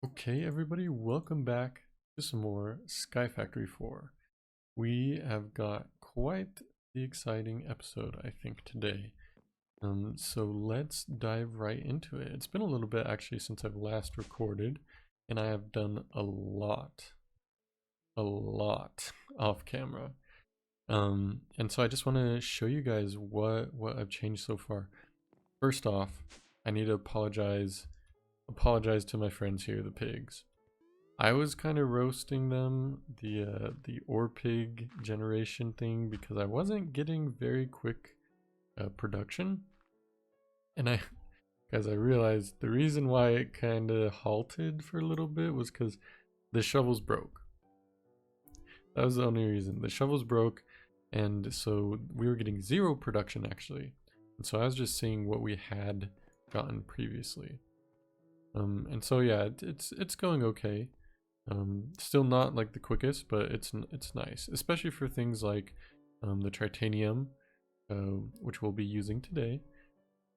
Okay, everybody, welcome back to some more SkyFactory 4. We have got quite the exciting episode, I think, today. So let's dive right into it. It's been a little bit actually since I've last recorded, and I have done a lot off camera. And so I just want to show you guys what I've changed so far. First off, I need to apologize to my friends here, the pigs. I was kind of roasting them, the ore pig generation thing, because I wasn't getting very quick production, and guys, I realized the reason why it kind of halted for a little bit was because the shovels broke. That was the only reason. The shovels broke, and so we were getting zero production actually. And so I was just seeing what we had gotten previously. And so yeah, it's going okay. Still not like the quickest, but it's nice, especially for things like the titanium, which we'll be using today.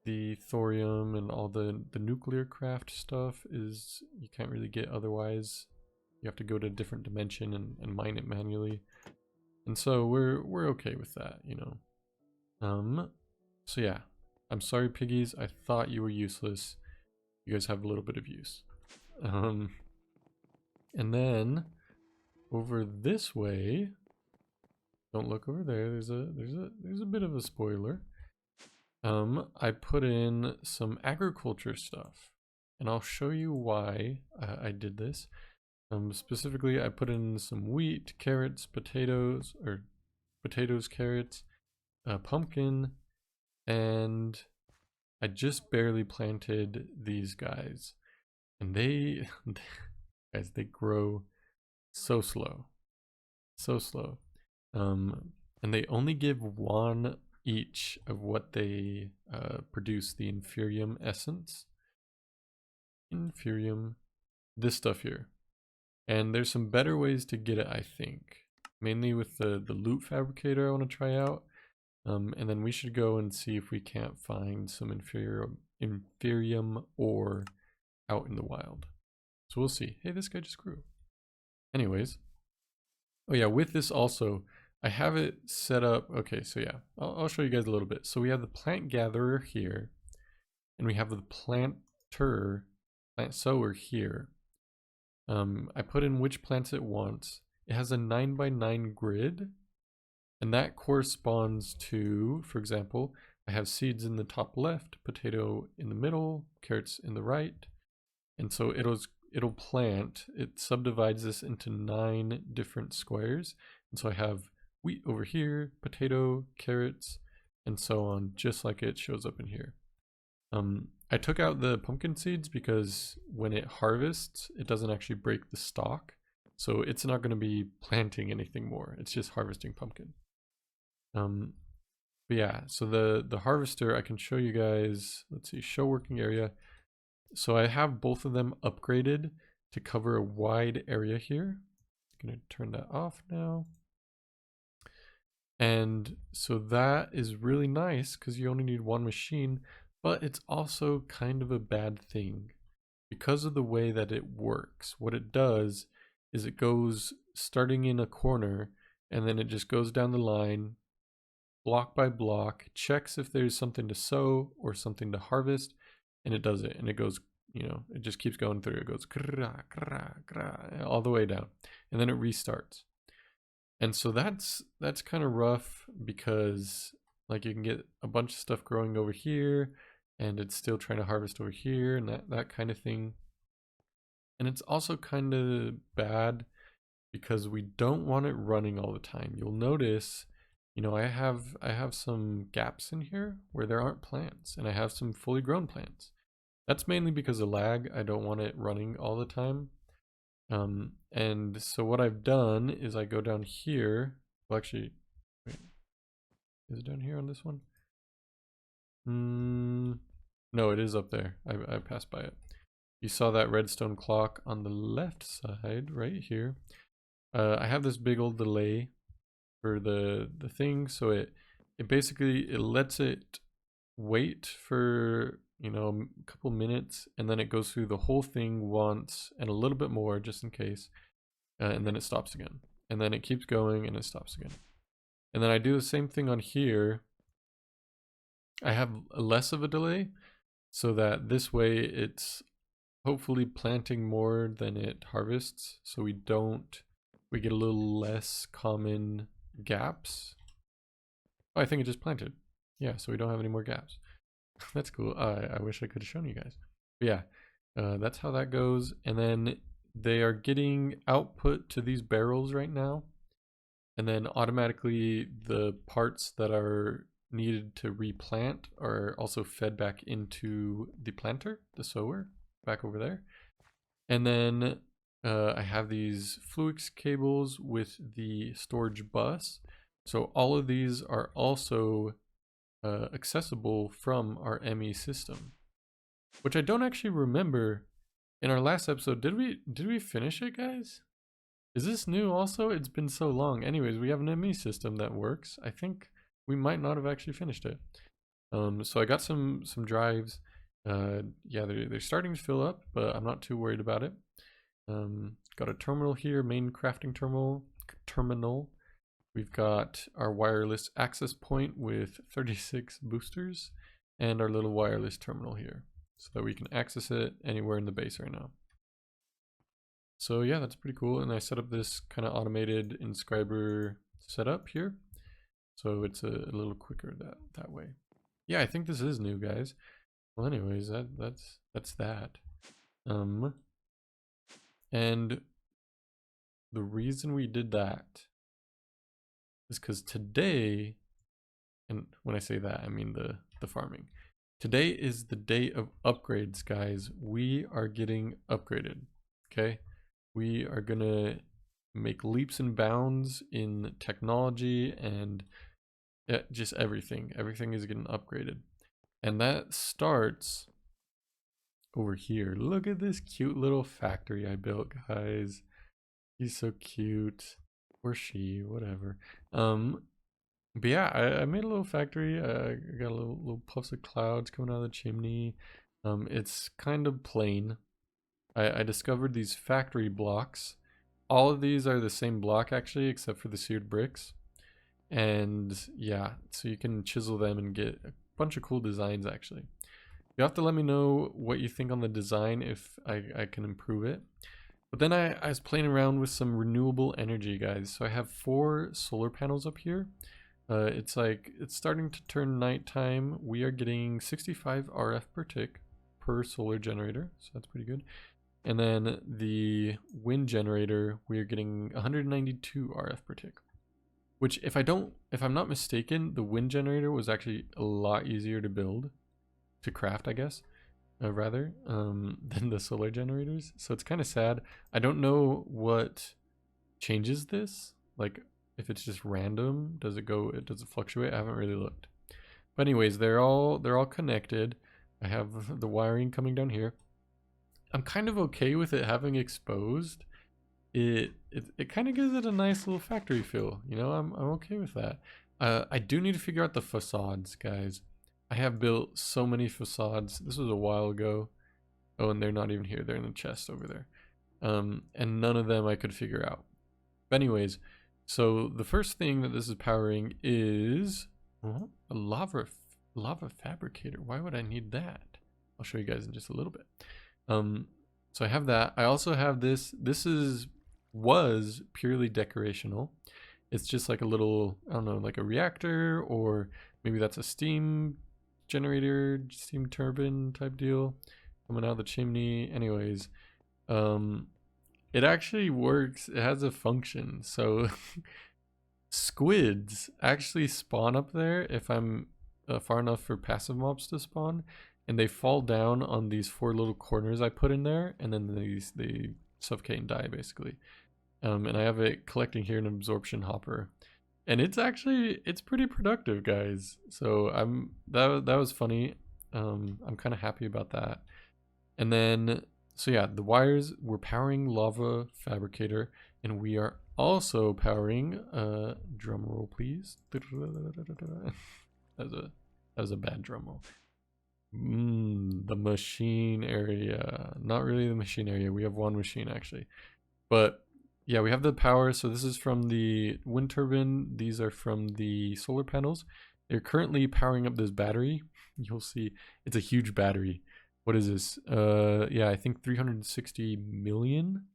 The thorium and all the nuclear craft stuff is you can't really get otherwise. You have to go to a different dimension and mine it manually, and so we're okay with that, you know. So yeah, I'm sorry, piggies. I thought you were useless. You guys have a little bit of use. And then over this way, don't look over there. There's a bit of a spoiler. I put in some agriculture stuff, and I'll show you why I did this. Specifically, I put in some wheat, carrots, potatoes, carrots, pumpkin, and I just barely planted these guys, and they guys, they grow so slow. And they only give one each of what they produce, the inferium essence. This stuff here. And there's some better ways to get it, I think. Mainly with the loot fabricator I want to try out. And then we should go and see if we can't find some inferium ore out in the wild. So we'll see. Hey, this guy just grew. Anyways. Oh yeah, with this also, I have it set up. Okay, so yeah, I'll show you guys a little bit. So we have the plant gatherer here, and we have the plant sower here. I put in which plants it wants. It has a 9x9 grid, and that corresponds to, for example, I have seeds in the top left, potato in the middle, carrots in the right, and so it'll plant. It subdivides this into 9 different squares, and so I have wheat over here, potato, carrots, and so on, just like it shows up in here. I took out the pumpkin seeds because when it harvests, it doesn't actually break the stalk, so it's not going to be planting anything more. It's just harvesting pumpkin. But yeah, so the harvester, I can show you guys. Let's see, show working area. So I have both of them upgraded to cover a wide area here. I'm going to turn that off now. And so that is really nice because you only need one machine, but it's also kind of a bad thing because of the way that it works. What it does is it goes starting in a corner and then it just goes down the line, block by block, checks if there's something to sow or something to harvest, and it does it. And it goes, you know, it just keeps going through. It goes all the way down, and then it restarts. And so that's kind of rough because like you can get a bunch of stuff growing over here and it's still trying to harvest over here and that kind of thing. And it's also kind of bad because we don't want it running all the time. You'll notice, you know, I have some gaps in here where there aren't plants, and I have some fully grown plants. That's mainly because of lag. I don't want it running all the time. And so what I've done is I go down here. Well, actually, wait, is it down here on this one? No, it is up there. I passed by it. You saw that redstone clock on the left side right here. I have this big old delay for the thing, so it basically lets it wait for you know, a couple minutes, and then it goes through the whole thing once and a little bit more just in case, and then it stops again. And then it keeps going and it stops again. And then I do the same thing on here. I have less of a delay so that this way it's hopefully planting more than it harvests, so we get a little less common gaps. Oh, I think it just planted. Yeah, so we don't have any more gaps. That's cool. I wish I could have shown you guys. But yeah, that's how that goes. And then they are getting output to these barrels right now. And then automatically the parts that are needed to replant are also fed back into the planter, the sower, back over there. And then I have these Fluix cables with the storage bus. So all of these are also accessible from our ME system, which I don't actually remember. In our last episode, did we finish it, guys? Is this new also? It's been so long. Anyways, we have an ME system that works. I think we might not have actually finished it. So I got some drives. Yeah, they're starting to fill up, but I'm not too worried about it. Got a terminal here, main crafting terminal. We've got our wireless access point with 36 boosters and our little wireless terminal here so that we can access it anywhere in the base right now. So yeah, that's pretty cool. And I set up this kind of automated inscriber setup here, so it's a little quicker that way. Yeah, I think this is new, guys. Well, anyways, that's that. And the reason we did that is because today, and when I say that, I mean the farming. Today is the day of upgrades, guys. We are getting upgraded, okay? We are gonna make leaps and bounds in technology and just everything. Everything is getting upgraded. And that starts over here. Look at this cute little factory I built, guys. He's so cute. Or she, whatever. But yeah, I made a little factory. I got a little puffs of clouds coming out of the chimney. It's kind of plain. I discovered these factory blocks. All of these are the same block actually, except for the seared bricks. And yeah, so you can chisel them and get a bunch of cool designs actually. You have to let me know what you think on the design if I can improve it. But then I was playing around with some renewable energy, guys. So I have 4 solar panels up here. It's starting to turn nighttime. We are getting 65 RF per tick per solar generator, so that's pretty good. And then the wind generator, we are getting 192 RF per tick. Which, if I'm not mistaken, the wind generator was actually a lot easier to build, to craft, I guess, rather, than the solar generators. So it's kind of sad. I don't know what changes this. Like, if it's just random, does it fluctuate? I haven't really looked. But anyways, they're all connected. I have the wiring coming down here. I'm kind of okay with it having exposed. It kind of gives it a nice little factory feel, you know. I'm okay with that. I do need to figure out the facades, guys. I have built so many facades. This was a while ago. Oh, and they're not even here. They're in the chest over there. And none of them I could figure out. But anyways, so the first thing that this is powering is a lava fabricator. Why would I need that? I'll show you guys in just a little bit. So I have that. I also have this. This was purely decorational. It's just like a little, I don't know, like a reactor, or maybe that's a steam generator, steam turbine type deal coming out of the chimney. Anyways, it actually works. It has a function. So squids actually spawn up there if I'm far enough for passive mobs to spawn, and they fall down on these 4 little corners I put in there, and then they suffocate and die basically. And I have it collecting here an absorption hopper, and it's pretty productive, guys. So that was funny. I'm kind of happy about that. And then, so yeah, the wires, we're powering lava fabricator, and we are also powering drum roll, please. That was a bad drum roll. the machine area. Not really the machine area. We have one machine actually. But yeah, we have the power. So this is from the wind turbine. These are from the solar panels. They're currently powering up this battery. You'll see it's a huge battery. What is this? Yeah, I think 360 million.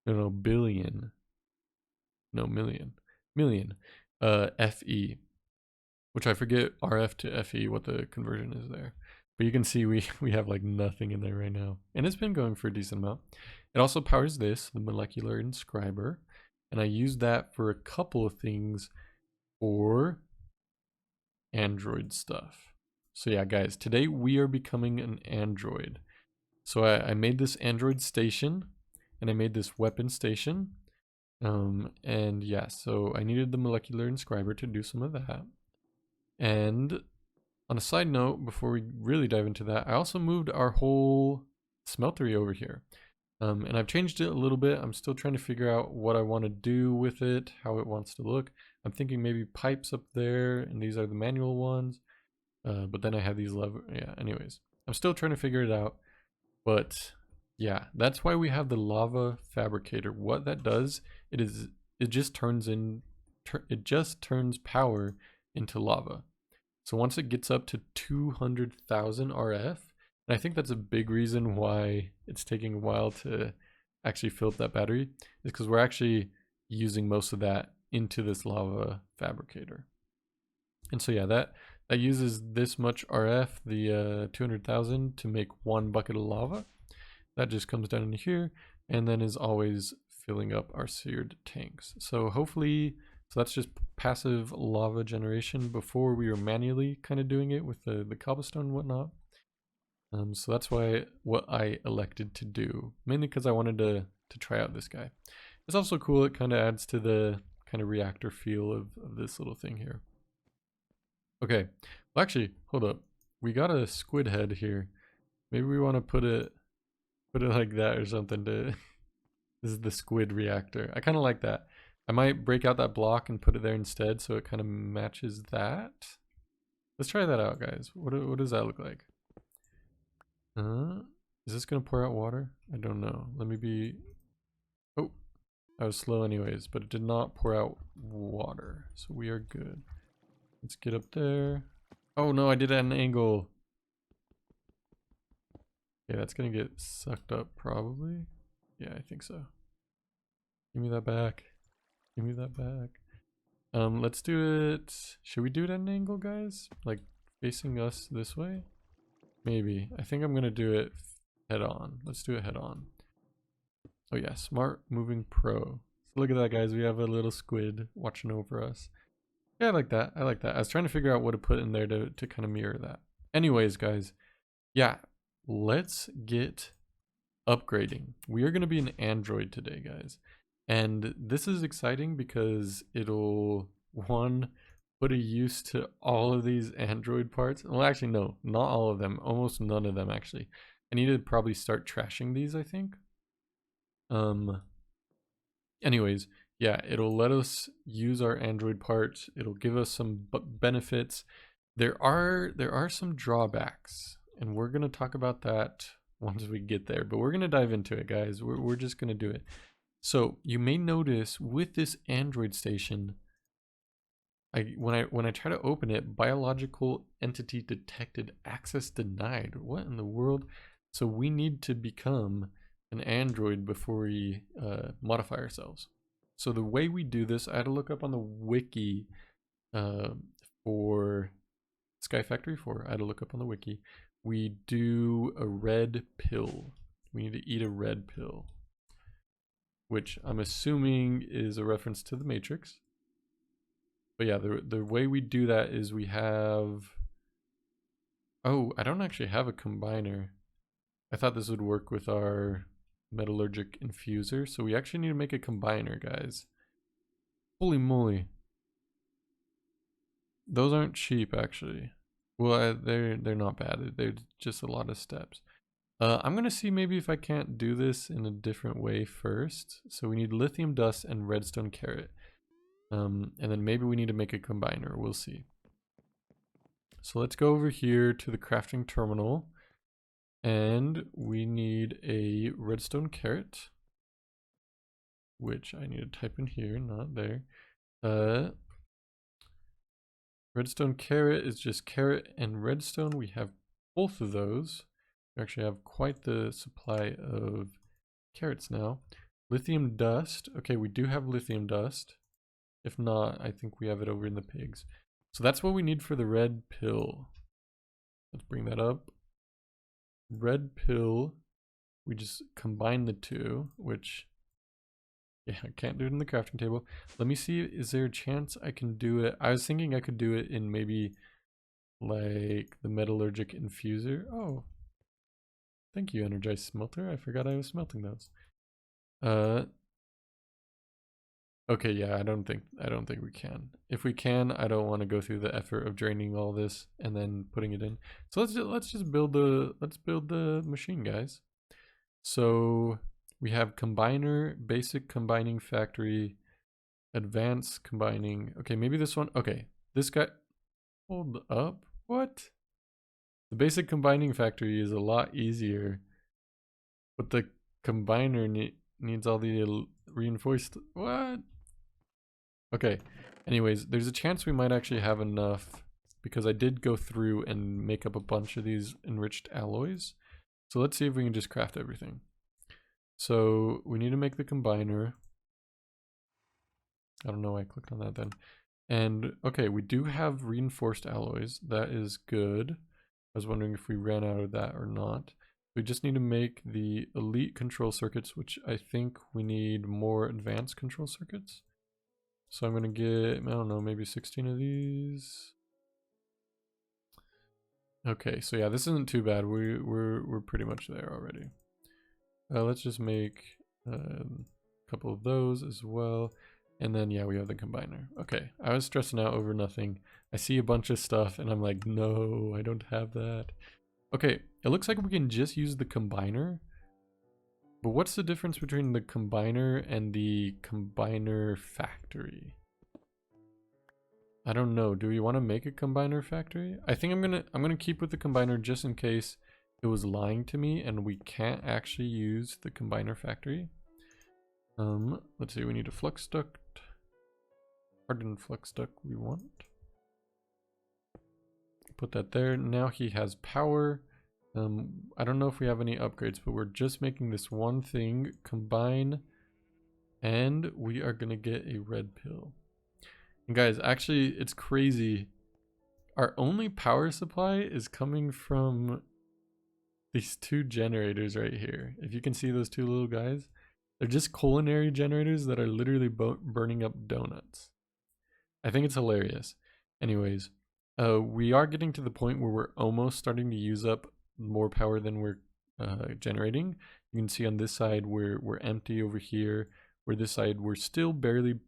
No, billion. No, million. Million. FE. Which I forget RF to FE what the conversion is there. But you can see we have like nothing in there right now. And it's been going for a decent amount. It also powers this, the molecular inscriber. And I use that for a couple of things for Android stuff. So yeah, guys, today we are becoming an android. So I made this android station and I made this weapon station. And yeah, so I needed the molecular inscriber to do some of that. And on a side note, before we really dive into that, I also moved our whole smeltery over here. And I've changed it a little bit. I'm still trying to figure out what I want to do with it, how it wants to look. I'm thinking maybe pipes up there, and these are the manual ones. But then I have these lever. Yeah, anyways, I'm still trying to figure it out. But yeah, that's why we have the lava fabricator. What that does, it just turns power into lava. So once it gets up to 200,000 RF, and I think that's a big reason why it's taking a while to actually fill up that battery, is because we're actually using most of that into this lava fabricator. And so yeah, that uses this much RF, the 200,000, to make one bucket of lava. That just comes down into here, and then is always filling up our seared tanks. So hopefully, so that's just passive lava generation. Before we were manually kind of doing it with the cobblestone and whatnot. So that's what I elected to do, mainly because I wanted to try out this guy. It's also cool. It kind of adds to the kind of reactor feel of this little thing here. Okay, well actually, hold up. We got a squid head here. Maybe we want to put it like that or something to. This is the squid reactor. I kind of like that. I might break out that block and put it there instead so it kind of matches that. Let's try that out, guys. What does that look like? Is this going to pour out water? I don't know. Let me be... Oh, I was slow anyways, but it did not pour out water. So we are good. Let's get up there. Oh no, I did it at an angle. Okay, that's going to get sucked up probably. Yeah, I think so. Give me that back. Give me that back. Let's do it. Should we do it at an angle, guys? Like facing us this way? Maybe. I think I'm gonna do it head on. Let's do it head on. Oh yeah, smart moving pro. So look at that, guys. We have a little squid watching over us. Yeah, I like that. I like that. I was trying to figure out what to put in there to kind of mirror that. Anyways, guys. Yeah, let's get upgrading. We are gonna be an android today, guys. And this is exciting because it'll, one, put a use to all of these Android parts. Well, actually, no, not all of them. Almost none of them, actually. I need to probably start trashing these, I think. Anyways, yeah, it'll let us use our Android parts. It'll give us some benefits. There are some drawbacks, and we're going to talk about that once we get there. But we're going to dive into it, guys. We're just going to do it. So you may notice with this Android station, when I try to open it, biological entity detected, access denied. What in the world? So we need to become an android before we modify ourselves. So the way we do this, I had to look up on the wiki for SkyFactory 4. I had to look up on the wiki. We do a red pill. We need to eat a red pill, which I'm assuming is a reference to the Matrix. But yeah, the way we do that is we have... Oh, I don't actually have a combiner. I thought this would work with our metallurgic infuser. So we actually need to make a combiner, guys. Holy moly. Those aren't cheap, actually. Well, they're not bad. They're just a lot of steps. I'm going to see maybe if I can't do this in a different way first. So we need lithium dust and redstone carrot. And then maybe we need to make a combiner. We'll see. So let's go over here to the crafting terminal. And we need a redstone carrot, which I need to type in here, not there. Redstone carrot is just carrot and redstone. We have both of those. We actually have quite the supply of carrots now. Lithium dust. Okay, we do have lithium dust. If not, I think we have it over in the pigs. So that's what we need for the red pill. Let's bring that up. Red pill. We just combine the two, which, yeah, I can't do it in the crafting table. Let me see, is there a chance I can do it? I was thinking I could do it in maybe like the metallurgic infuser. Oh, thank you, energized smelter. I forgot I was smelting those. Okay, yeah, I don't think we can. If we can, I don't want to go through the effort of draining all this and then putting it in. So let's just build the machine, guys. So we have combiner, basic combining factory, advanced combining. Okay, maybe this one. Okay, this guy. Hold up. What? The basic combining factory is a lot easier, but the combiner needs all the reinforced. What? Okay. Anyways, there's a chance we might actually have enough because I did go through and make up a bunch of these enriched alloys. So let's see if we can just craft everything. So we need to make the combiner. I don't know why I clicked on that then. And okay, we do have reinforced alloys. That is good. I was wondering if we ran out of that or not. We just need to make the elite control circuits, which I think we need more advanced control circuits. So I'm gonna get, I don't know, maybe 16 of these. Okay, so yeah, this isn't too bad. We're pretty much there already. Let's just make a couple of those as well. And then, yeah, we have the combiner. Okay, I was stressing out over nothing. I see a bunch of stuff and I'm like, no, I don't have that. Okay, it looks like we can just use the combiner. But what's the difference between the combiner and the combiner factory? I don't know. Do we want to make a combiner factory? I think I'm gonna keep with the combiner just in case it was lying to me and we can't actually use the combiner factory. Let's see, we need a flux duct. Hardened flux duct we want. Put that there. Now he has power. I don't know if we have any upgrades, but we're just making this one thing, combine, and we are gonna get a red pill. And guys, actually, it's crazy. Our only power supply is coming from these two generators right here. If you can see those two little guys, they're just culinary generators that are literally burning up donuts. I think it's hilarious. Anyways, we are getting to the point where we're almost starting to use up more power than we're generating. You can see on this side we're empty over here. Where this side we're still barely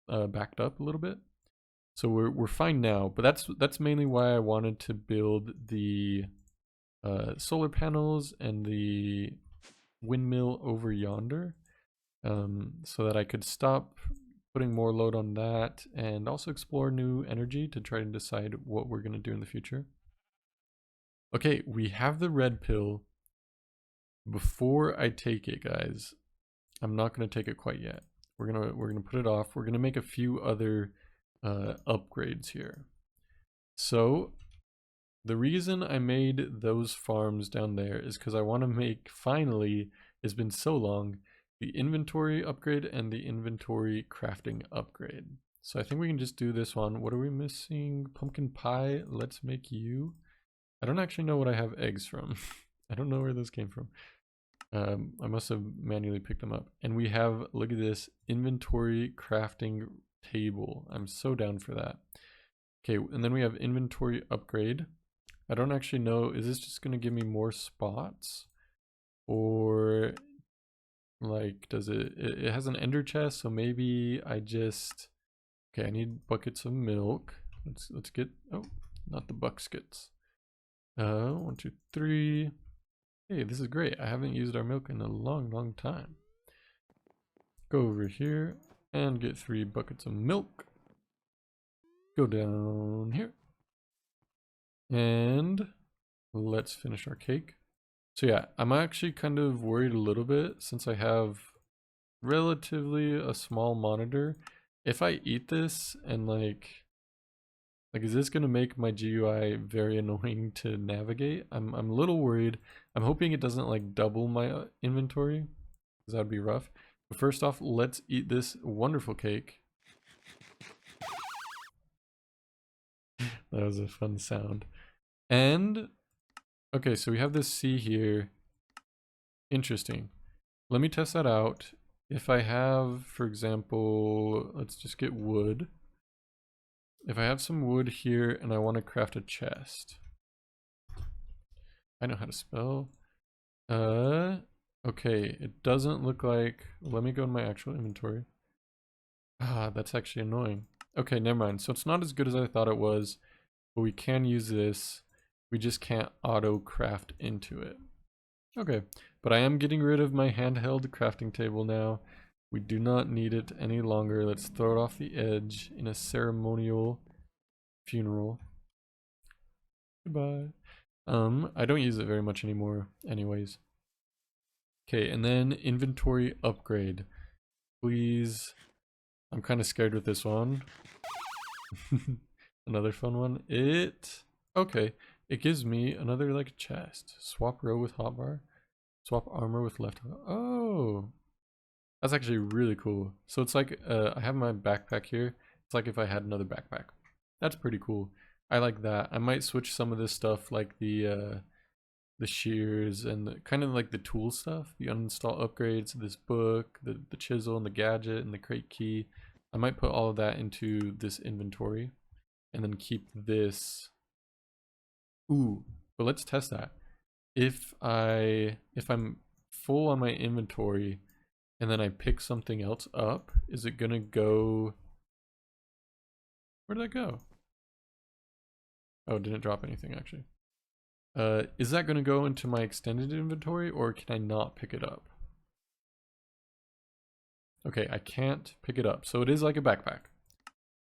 backed up a little bit. So we're fine now, but that's mainly why I wanted to build the solar panels and the windmill over yonder, so that I could stop putting more load on that and also explore new energy to try to decide what we're going to do in the future. Okay, we have the red pill. Before I take it, guys, I'm not going to take it quite yet. We're gonna put it off. We're gonna make a few other upgrades here. So the reason I made those farms down there is because I want to make, finally, it's been so long, the inventory upgrade and the inventory crafting upgrade. So I think we can just do this one. What are we missing? Pumpkin pie. Let's make you. I don't actually know what I have eggs from. I don't know where those came from. I must have manually picked them up. And we have, look at this, inventory crafting table. I'm so down for that. Okay, and then we have inventory upgrade. I don't actually know, is this just going to give me more spots? Or, like, does it has an ender chest, so maybe I just, okay, I need buckets of milk. Let's get, oh, not the buckskets. 1, 2, 3. Hey, this is great. I haven't used our milk in a long time. Go over here and get 3 buckets of milk. Go down here. And let's finish our cake. So yeah, I'm actually kind of worried a little bit since I have relatively a small monitor. If I eat this and like is this gonna make my GUI very annoying to navigate? I'm a little worried. I'm hoping it doesn't like double my inventory, because that'd be rough. But first off, let's eat this wonderful cake. That was a fun sound. And okay, so we have this C here. Interesting. Let me test that out. If I have, for example, let's just get wood. If I have some wood here and I want to craft a chest. I know how to spell. Okay, it doesn't look like, let me go in my actual inventory. Ah, that's actually annoying. Okay, never mind. So it's not as good as I thought it was, but we can use this. We just can't auto craft into it. Okay, but I am getting rid of my handheld crafting table now. We do not need it any longer. Let's throw it off the edge in a ceremonial funeral. Goodbye. I don't use it very much anymore anyways. Okay, and then inventory upgrade. Please. I'm kind of scared with this one. Another fun one. Okay, it gives me another like chest. Swap row with hotbar. Swap armor with left. Oh, that's actually really cool. So it's like, I have my backpack here. It's like if I had another backpack. That's pretty cool. I like that. I might switch some of this stuff like the shears and kind of like the tool stuff, the uninstall upgrades, this book, the chisel and the gadget and the crate key. I might put all of that into this inventory and then keep this. Ooh, but let's test that. If I'm full on my inventory and then I pick something else up, is it gonna go? Where did that go? Oh, it didn't drop anything actually. Is that gonna go into my extended inventory or can I not pick it up? Okay, I can't pick it up. So it is like a backpack.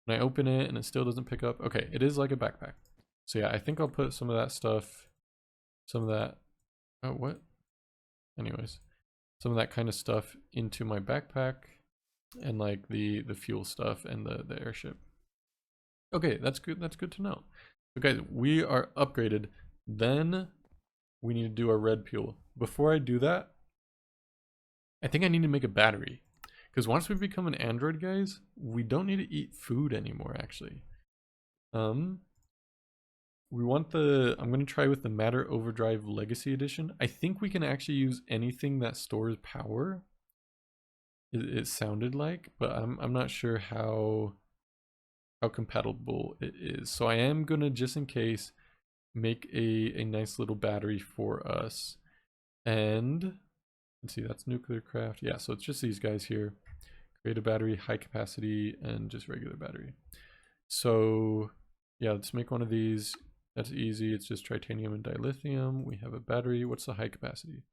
When I open it and it still doesn't pick up. Okay, it is like a backpack. So yeah, I think I'll put some of that stuff, some of that, oh, what? Anyways, some of that kind of stuff into my backpack and like the fuel stuff and the airship. Okay, that's good. That's good to know. Okay, we are upgraded. Then we need to do our red fuel. Before I do that, I think I need to make a battery. Because once we become an android, guys, we don't need to eat food anymore, actually. We want I'm going to try with the Matter Overdrive Legacy Edition. I think we can actually use anything that stores power. It sounded like, but I'm not sure how compatible it is. So I am going to, just in case, make a nice little battery for us. And let's see, that's nuclear craft. Yeah, so it's just these guys here. Create a battery, high capacity, and just regular battery. So yeah, let's make one of these. That's easy. It's just titanium and dilithium. We have a battery. What's the high capacity?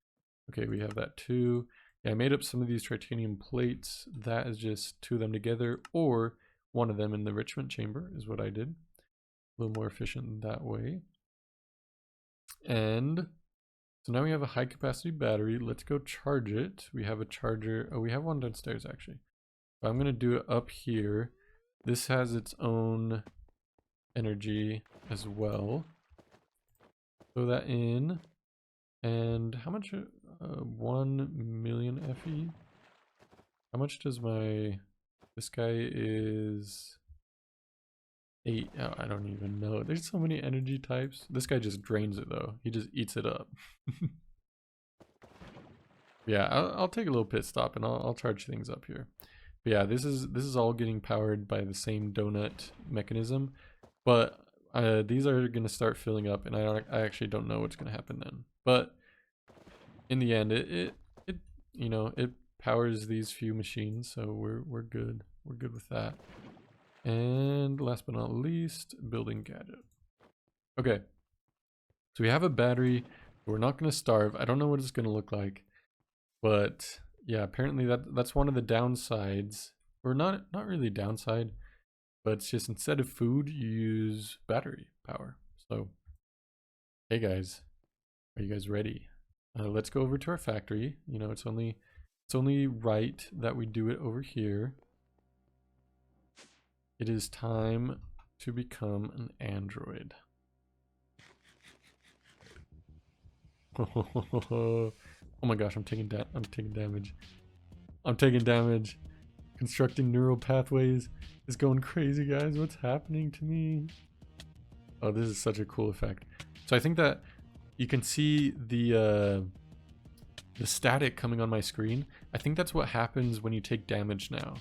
Okay, we have that too. Yeah, I made up some of these titanium plates. That is just two of them together, or one of them in the enrichment chamber is what I did. A little more efficient that way. And so now we have a high capacity battery. Let's go charge it. We have a charger. Oh, we have one downstairs actually. But I'm going to do it up here. This has its own energy as well. Throw that in. And how much? 1 million FE. How much does this guy is 8. Oh, I don't even know. There's so many energy types. This guy just drains it though. He just eats it up. Yeah, I'll take a little pit stop and I'll charge things up here. But yeah, this is all getting powered by the same donut mechanism, but these are gonna start filling up, and I actually don't know what's gonna happen then. But in the end, it you know, it powers these few machines, so we're good. We're good with that. And last but not least, building gadget. Okay, so we have a battery. We're not gonna starve. I don't know what it's gonna look like, but yeah, apparently that's one of the downsides, or not really downside, but it's just instead of food you use battery power. So hey guys, are you guys ready? Let's go over to our factory. You know, it's only right that we do it over here. It is time to become an android. Oh my gosh, I'm taking damage. I'm taking damage. Constructing neural pathways is going crazy, guys. What's happening to me? Oh, this is such a cool effect. So I think that you can see the static coming on my screen. I think that's what happens when you take damage now.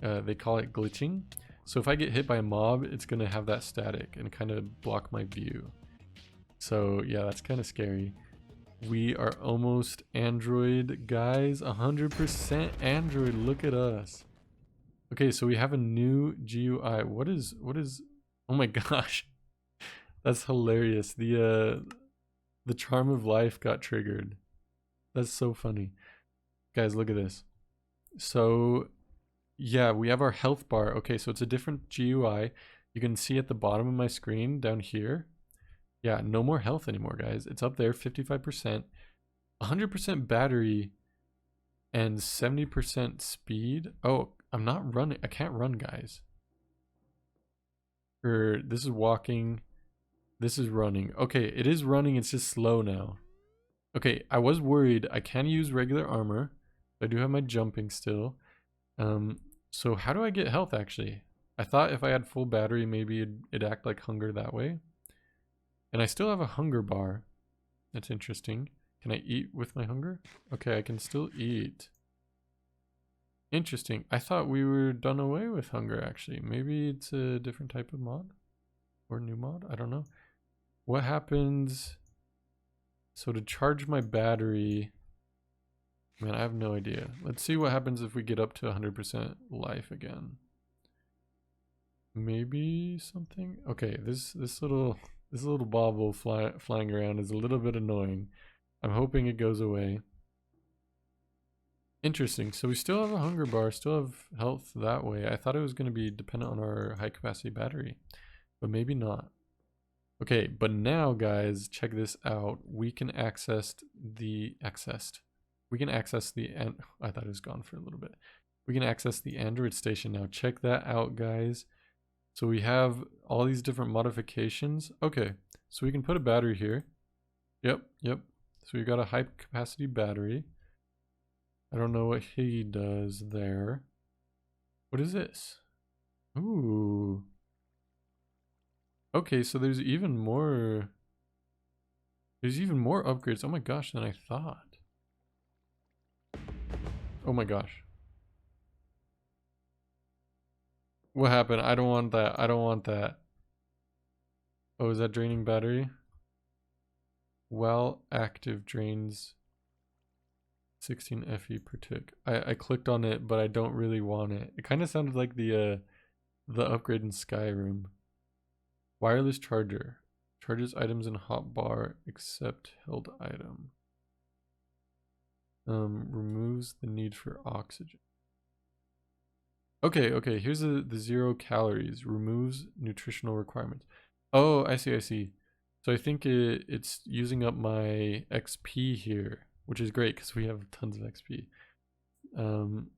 They call it glitching. So if I get hit by a mob, it's gonna have that static and kind of block my view. So yeah, that's kind of scary. We are almost Android, guys. 100% Android. Look at us. Okay, so we have a new GUI. What is? Oh my gosh, that's hilarious. The charm of life got triggered. That's so funny, guys. Look at this. So yeah, we have our health bar. Okay, so it's a different GUI. You can see at the bottom of my screen down here. Yeah, no more health anymore, guys. It's up there, 55%, 100% battery, and 70% speed. Oh, I'm not running. I can't run, guys. This is walking. This is running. Okay, it is running. It's just slow now. Okay, I was worried. I can use regular armor. I do have my jumping still. So how do I get health, actually? I thought if I had full battery, maybe it'd act like hunger that way. And I still have a hunger bar. That's interesting. Can I eat with my hunger? Okay, I can still eat. Interesting. I thought we were done away with hunger, actually. Maybe it's a different type of mod? Or new mod? I don't know. What happens? So to charge my battery... Man, I have no idea. Let's see what happens if we get up to 100% life again. Maybe something? Okay, this little bauble flying around is a little bit annoying. I'm hoping it goes away. Interesting. So we still have a hunger bar, still have health that way. I thought it was going to be dependent on our high capacity battery, but maybe not. Okay, but now, guys, check this out. We can access the I thought it was gone for a little bit. We can access the Android station now. Check that out, guys. So we have all these different modifications. Okay, so we can put a battery here. Yep. So we got a high capacity battery. I don't know what he does there. What is this? Ooh. Okay, so there's even more upgrades. Oh my gosh, than I thought. Oh my gosh. What happened? I don't want that. I don't want that. Oh, is that draining battery? Well, active drains 16 FE per tick. I clicked on it, but I don't really want it. It kind of sounded like the upgrade in Skyrim. Wireless charger. Charges items in hotbar except held item. Removes the need for oxygen. Okay, here's the 0 calories. Removes nutritional requirements. Oh, I see. So I think it's using up my XP here, which is great because we have tons of XP.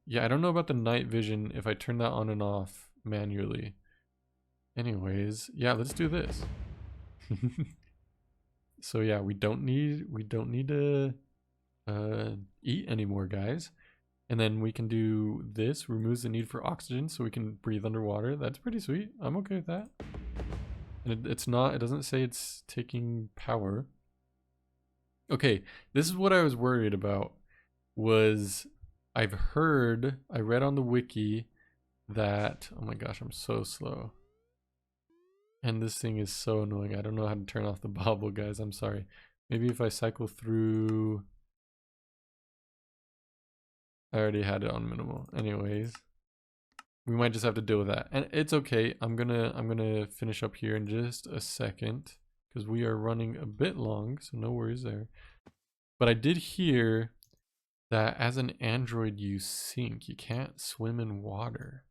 Yeah, I don't know about the night vision if I turn that on and off manually. Anyways, yeah, let's do this. So yeah, we don't need to eat anymore, guys. And then we can do this, removes the need for oxygen so we can breathe underwater. That's pretty sweet. I'm okay with that. And it doesn't say it's taking power. Okay, this is what I was worried about. I read on the wiki that, oh my gosh, I'm so slow. And this thing is so annoying. I don't know how to turn off the bobble, guys. I'm sorry. Maybe if I cycle through... I already had it on minimal. Anyways, we might just have to deal with that. And it's okay. I'm gonna finish up here in just a second because we are running a bit long, so no worries there. But I did hear that as an android you sink. You can't swim in water.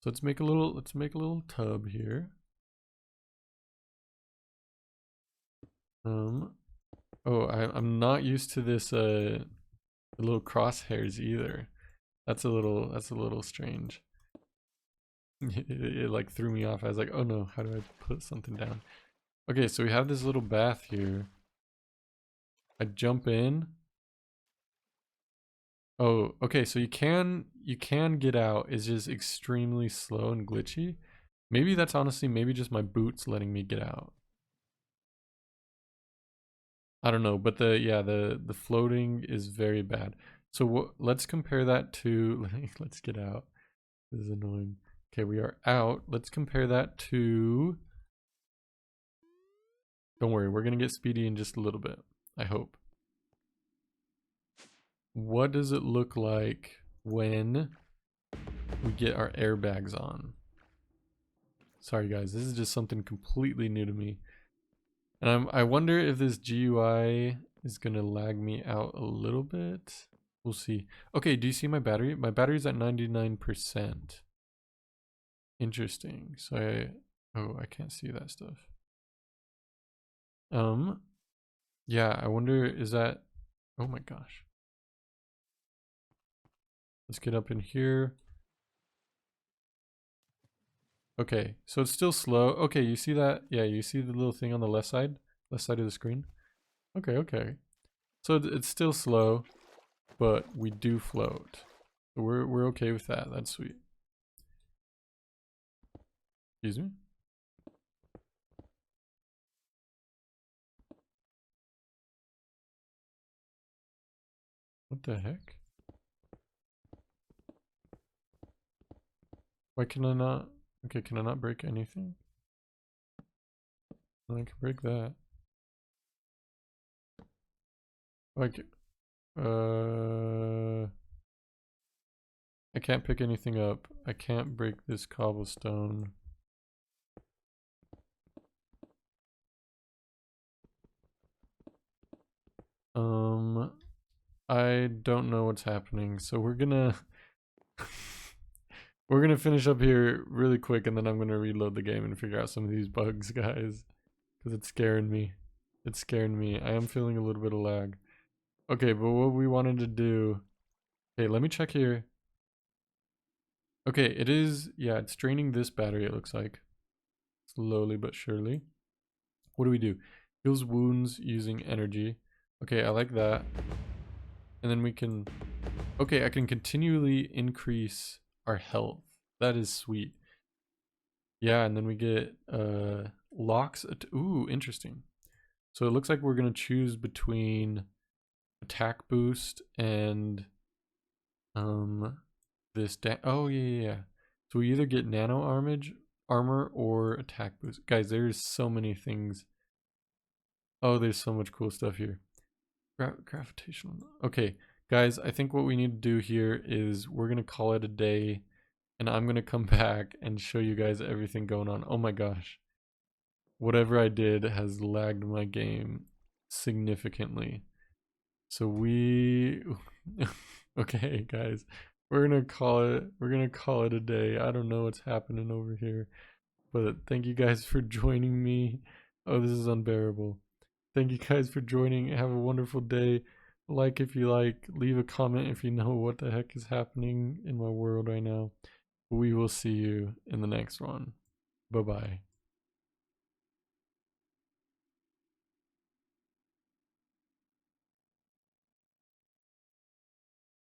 So let's make a little tub here. Oh, I'm not used to this the little crosshairs either. That's a little strange. It like threw me off. I was like, oh no, how do I put something down? Okay, so we have this little bath here. I jump in. Oh, okay, so you can get out. It's just extremely slow and glitchy. Maybe that's honestly maybe just my boots letting me get out. I don't know, but the floating is very bad. So let's compare that to let's get out. This is annoying. Okay, we are out. Let's compare that to, don't worry, we're gonna get speedy in just a little bit, I hope. What does it look like when we get our airbags on? Sorry guys, this is just something completely new to me. And I wonder if this GUI is gonna lag me out a little bit. We'll see. Okay, do you see my battery? My battery's at 99%. Interesting. So oh, I can't see that stuff. Yeah, I wonder, is that, oh my gosh. Let's get up in here. Okay, so it's still slow. Okay, you see that? Yeah, you see the little thing on the left side of the screen? Okay, okay. So it's still slow, but we do float. So we're okay with that. That's sweet. Excuse me? What the heck? Why can I not? Okay, can I not break anything? I can break that. Like, I can't pick anything up. I can't break this cobblestone. I don't know what's happening, so we're gonna we're gonna finish up here really quick, and then I'm gonna reload the game and figure out some of these bugs, guys, because it's scaring me. It's scaring me. I am feeling a little bit of lag. Okay, but what we wanted to do. Okay, let me check here. Okay, it is, yeah, it's draining this battery, it looks like. Slowly but surely. What do? Heals wounds using energy. Okay, I like that. And then we can, okay, I can continually increase our health. That is sweet. Yeah, and then we get locks. Ooh, interesting. So it looks like we're gonna choose between attack boost and this. Oh yeah. So we either get nano armor or attack boost. Guys, there's so many things. Oh, there's so much cool stuff here. Gravitational. Okay, guys, I think what we need to do here is we're gonna call it a day, and I'm gonna come back and show you guys everything going on. Oh my gosh. Whatever I did has lagged my game significantly. So we okay, guys. We're gonna call it a day. I don't know what's happening over here. But thank you guys for joining me. Oh, this is unbearable. Thank you guys for joining. Have a wonderful day. Like if you like, leave a comment if you know what the heck is happening in my world right now. We will see you in the next one. Bye-bye.